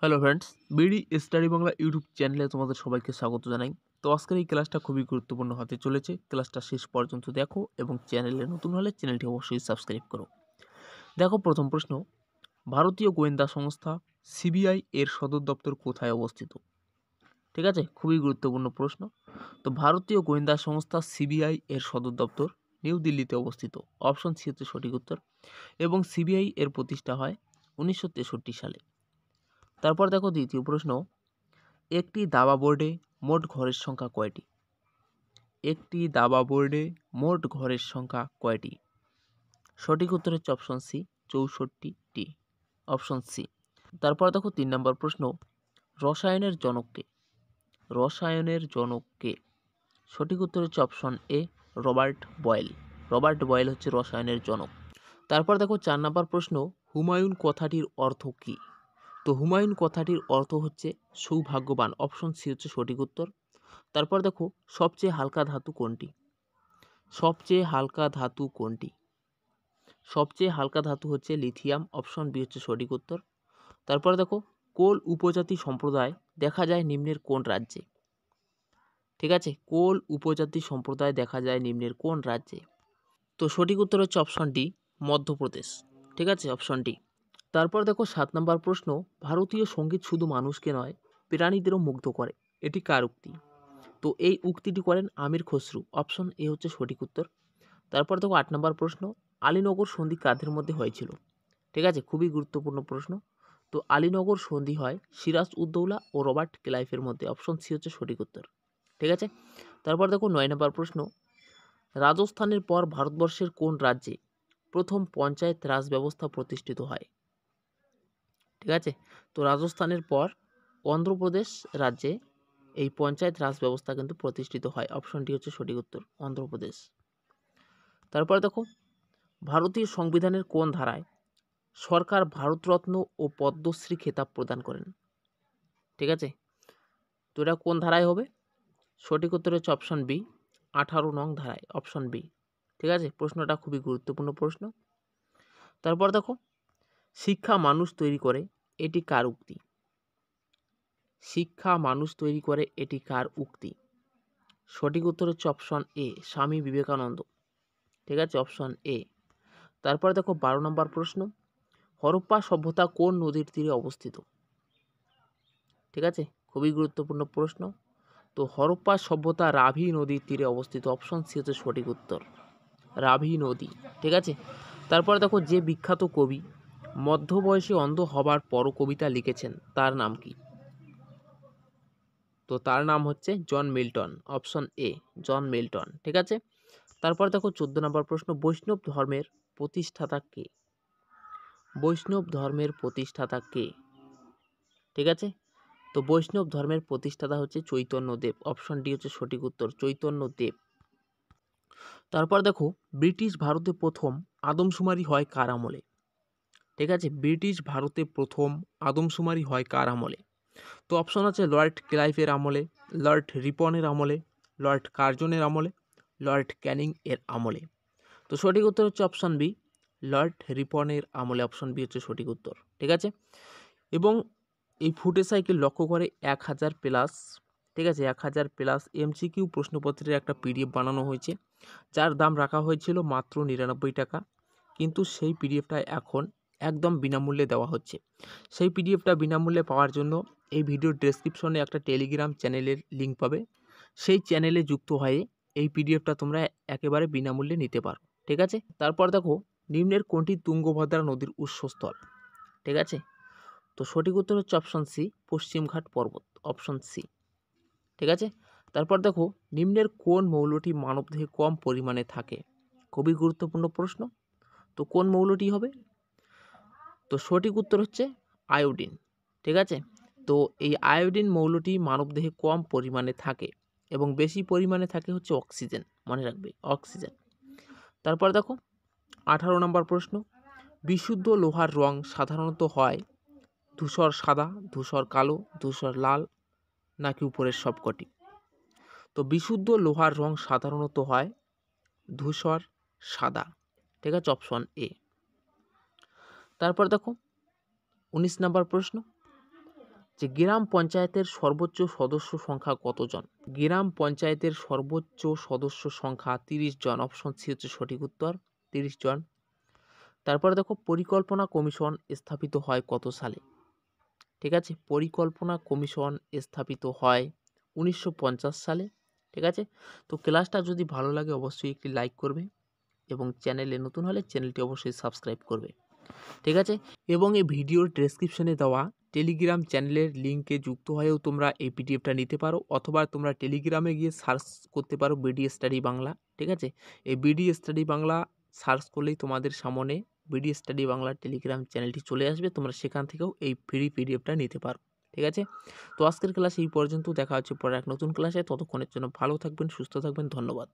Hello friends, BD study Bangla YouTube চ্যানেলে তোমাদের সবাইকে স্বাগত জানাই। তো আজকের এই ক্লাসটা খুবই গুরুত্বপূর্ণ হতে চলেছে। ক্লাসটা শেষ পর্যন্ত দেখো এবং চ্যানেলে নতুন হলে চ্যানেলটি অবশ্যই সাবস্ক্রাইব করো। দেখো, প্রথম প্রশ্ন, ভারতীয় গোয়েন্দা সংস্থা সিবিআই এর সদর দপ্তর কোথায় অবস্থিত? ঠিক আছে, খুবই গুরুত্বপূর্ণ প্রশ্ন। তো ভারতীয় গোয়েন্দা সংস্থা সিবিআই এর সদর দপ্তর নিউ দিল্লিতে অবস্থিত। অপশন সি হচ্ছে সঠিক উত্তর। এবং সিবিআই এর প্রতিষ্ঠা হয় 1963 সালে। তারপর দেখো দ্বিতীয় প্রশ্ন, একটি দাবা বোর্ডে মোট ঘরের সংখ্যা কয়টি? একটি দাবা বোর্ডে মোট ঘরের সংখ্যা কয়টি? সঠিক উত্তর হচ্ছে অপশন সি, 64টি। Option C. তারপর দেখো 3 নম্বর প্রশ্ন, রসায়নের জনক কে? রসায়নের জনক কে? সঠিক উত্তর হচ্ছে option A, Robert boil. Robert boil হচ্ছে রসায়নের জনক। তারপর দেখো 4 নম্বর প্রশ্ন, হুমায়ুন কথাটির অর্থ কী? তো হুমায়ুন কথাটির অর্থ হচ্ছে সৌভাগ্যবান। অপশন সি হচ্ছে সঠিক উত্তর। তারপর দেখো, সবচেয়ে হালকা ধাতু কোনটি? সবচেয়ে হালকা ধাতু কোনটি? সবচেয়ে হালকা ধাতু হচ্ছে লিথিয়াম। অপশন বি হচ্ছে সঠিক উত্তর। তারপর দেখো, কোল উপজাতি সম্প্রদায় দেখা যায় নিম্নের কোন রাজ্যে? ঠিক আছে, কোল উপজাতি সম্প্রদায় দেখা যায় নিম্নের কোন রাজ্যে? তো সঠিক উত্তর হচ্ছে অপশন ডি, মধ্যপ্রদেশ। ঠিক আছে, অপশন ডি। তারপর দেখো 7 নম্বর প্রশ্ন, ভারতীয় সঙ্গীত শুধু মানুষকে নয় প্রাণীদেরও মুগ্ধ করে, এটি কার উক্তি? তো এই উক্তিটি করেন আমির খসরু। অপশন এ হচ্ছে সঠিক উত্তর। তারপর দেখো 8 নম্বর প্রশ্ন, আলীনগর সন্ধি কাদের মধ্যে হয়েছিল? ঠিক আছে, খুবই গুরুত্বপূর্ণ প্রশ্ন। তো আলীনগর সন্ধি হয় সিরাজ উদ্দৌলা ও রবার্ট ক্লাইভের মধ্যে। অপশন সি হচ্ছে সঠিক উত্তর। ঠিক আছে। তারপর দেখো 9 নম্বর প্রশ্ন, রাজস্থানের পর ভারতবর্ষের কোন রাজ্যে প্রথম পঞ্চায়েত রাজ ব্যবস্থা প্রতিষ্ঠিত হয়? ঠিক আছে, তো রাজস্থানের পর অন্ধ্রপ্রদেশ রাজ্যে এই পঞ্চায়েত রাজ ব্যবস্থা কিন্তু প্রতিষ্ঠিত হয়। অপশনটি হচ্ছে সঠিক উত্তর, অন্ধ্রপ্রদেশ। তারপর দেখো, ভারতীয় সংবিধানের কোন ধারায় সরকার ভারতরত্ন ও পদ্মশ্রী খেতাব প্রদান করেন? ঠিক আছে, তো এটা কোন ধারায় হবে? সঠিক উত্তর হচ্ছে অপশন বি, 18 নং ধারায়। Option B. ঠিক আছে, প্রশ্নটা খুবই গুরুত্বপূর্ণ প্রশ্ন। তারপর দেখো, শিক্ষা মানুষ তৈরি করে, এটি কার উক্তি? শিক্ষা মানুষ তৈরি করে, এটি কার উক্তি? সঠিক উত্তর হচ্ছে অপশন এ, স্বামী বিবেকানন্দ। ঠিক আছে, অপশন এ। তারপর দেখো 12 নম্বর প্রশ্ন, হরপ্পা সভ্যতা কোন নদীর তীরে অবস্থিত? ঠিক আছে, খুবই গুরুত্বপূর্ণ প্রশ্ন। তো হরপ্পা সভ্যতা রাভি নদীর তীরে অবস্থিত। অপশন সি হচ্ছে সঠিক উত্তর, রাভি নদী। ঠিক আছে। তারপর দেখো, যে বিখ্যাত কবি মধ্যবয়সে অন্ধ হবার পরও কবিতা লিখেছেন তার নাম কি? তো তার নাম হচ্ছে John Milton. Option A, John Milton. ঠিক আছে। তারপর দেখো 14 নম্বর প্রশ্ন, বৈষ্ণব ধর্মের প্রতিষ্ঠাতা কে? বৈষ্ণব ধর্মের প্রতিষ্ঠাতা কে? ঠিক আছে, তো বৈষ্ণব ধর্মের প্রতিষ্ঠাতা হচ্ছে চৈতন্যদেব। অপশন ডি হচ্ছে সঠিক উত্তর, চৈতন্যদেব। তারপর দেখো, ব্রিটিশ ভারতে প্রথম আদমশুমারি হয় কার আমলে? ঠিক আছে, ব্রিটিশ ভারতে প্রথম আদমশুমারি হয় কার আমলে? তো অপশন আছে লর্ড ক্লাইভের আমলে, লর্ড রিপনের আমলে, লর্ড কার্জনের আমলে, লর্ড ক্যানিং এর আমলে। তো সঠিক উত্তর হচ্ছে অপশন বি, লর্ড রিপনের আমলে। অপশন বি হচ্ছে সঠিক উত্তর। ঠিক আছে। এবং এই ফুটে সাইকেল লক্ষ্য করে 1000 প্লাস, ঠিক আছে, 1000 প্লাস এমসিকিউ প্রশ্নপত্রের একটা পিডিএফ বানানো হয়েছে, যার দাম রাখা হয়েছিল মাত্র 99 টাকা। কিন্তু সেই পিডিএফটা এখন একদম বিনামূল্যে দেওয়া হচ্ছে। সেই পিডিএফটা বিনামূল্যে পাওয়ার জন্য এই ভিডিওর ডেসক্রিপশনে একটা টেলিগ্রাম চ্যানেলের লিঙ্ক পাবে। সেই চ্যানেলে যুক্ত হয়ে এই পিডিএফটা তোমরা একেবারে বিনামূল্যে নিতে পারো। ঠিক আছে। তারপর দেখো, নিম্নের কোনটি তুঙ্গভদ্রা নদীর উৎসস্থল? ঠিক আছে, তো সঠিক উত্তর হচ্ছে অপশন সি, পশ্চিমঘাট পর্বত। Option C. ঠিক আছে। তারপর দেখো, নিম্নের কোন মৌলটি মানবদেহে কম পরিমাণে থাকে? খুবই গুরুত্বপূর্ণ প্রশ্ন। তো কোন মৌলটি হবে? তো সঠিক উত্তর হচ্ছে আয়োডিন। ঠিক আছে, তো এই আয়োডিন মৌলটি মানবদেহে কম পরিমাণে থাকে এবং বেশি পরিমাণে থাকে হচ্ছে অক্সিজেন। মনে রাখবে, অক্সিজেন। তারপর দেখো 18 নম্বর প্রশ্ন, বিশুদ্ধ লোহার রং সাধারণত হয় ধূসর সাদা, ধূসর কালো, ধূসর লাল, নাকি উপরের সবকটি? তো বিশুদ্ধ লোহার রং সাধারণত হয় ধূসর সাদা। ঠিক আছে, অপশন এ। তারপর দেখো 19 নম্বর প্রশ্ন, যে গ্রাম পঞ্চায়েতের সর্বোচ্চ সদস্য সংখ্যা কতজন? গ্রাম পঞ্চায়েতের সর্বোচ্চ সদস্য সংখ্যা 30 জন। অপশন সি হচ্ছে সঠিক উত্তর, 30 জন। তারপরে দেখো পরিকল্পনা কমিশন স্থাপিত হয় কত সালে? ঠিক আছে, পরিকল্পনা কমিশন স্থাপিত হয় 1950 সালে। ঠিক আছে, তো ক্লাসটা যদি ভালো লাগে অবশ্যই একটি লাইক করবে এবং চ্যানেলে নতুন হলে চ্যানেলটি অবশ্যই সাবস্ক্রাইব করবে। ঠিক আছে, এবং এই ভিডিওর ডেসক্রিপশনে দেওয়া টেলিগ্রাম চ্যানেলের লিঙ্কে যুক্ত হয়েও তোমরা এই পিডিএফটা নিতে পারো, অথবা তোমরা টেলিগ্রামে গিয়ে সার্চ করতে পারো বিডি স্টাডি বাংলা। ঠিক আছে, এই বিডি স্টাডি বাংলা সার্চ করলেই তোমাদের সামনে বিডি স্টাডি বাংলা টেলিগ্রাম চ্যানেলটি চলে আসবে, তোমরা সেখান থেকেও এই ফ্রি পিডিএফটা নিতে পারো। ঠিক আছে, তো আজকের ক্লাস এই পর্যন্ত, দেখা হচ্ছে পরে এক নতুন ক্লাসে। ততক্ষণের জন্য ভালো থাকবেন, সুস্থ থাকবেন, ধন্যবাদ।